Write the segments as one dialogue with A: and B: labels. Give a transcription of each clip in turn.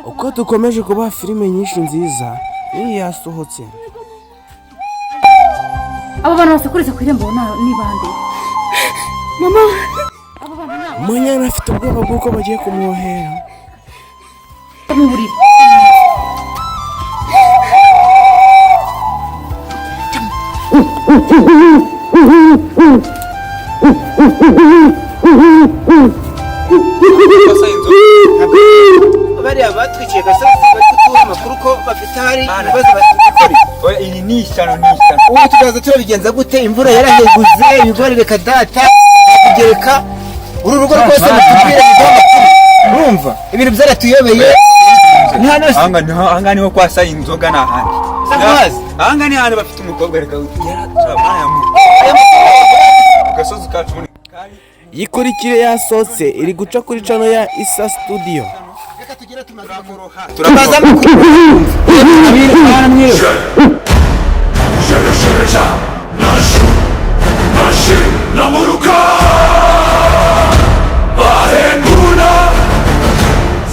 A: uko dukomeje kubaha filime nyinshi nziza iyi yasohotse.
B: abo bantu basekuriza ku irembo ni bande?
C: Mama,
A: Munyana afite ubwoba bw'uko bagiye kumwohera
B: mu buriri.
D: bariya batwikiye gasozi bari kutuha amakuru ko bafite hari ibibazo batubikora.
E: Oya iyi ni ishyano
D: ubu tukaza turabigenza gute? Imvura yaraheguze, ibigori reka data kugereka uru rugo rwose mutubwire amakuru. Urumva ibintu byaratuyobeye. Ni hano
E: aha niho kwasa inzoga n'ahandi. Aha ni hano bafite umukobwa reka gasozi kacu muri
A: yikurikire yasohotse iri guca kuri channel ya Isa Studio.
D: turabaza amakuru.
F: Namuruka bahenguna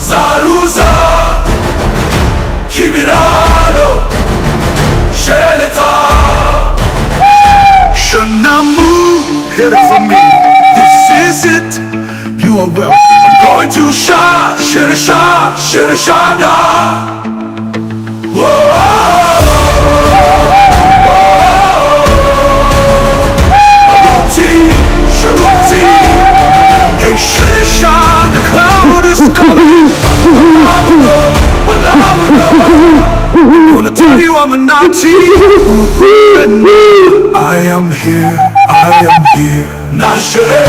F: zaruza kibirano sheleta shanamu hear it from me, this is it, you are well, I'm going to shine, shine, shine, whoa. The cloud is coming. I'm gonna tell you I'm a Nazi. I am here. Not sure.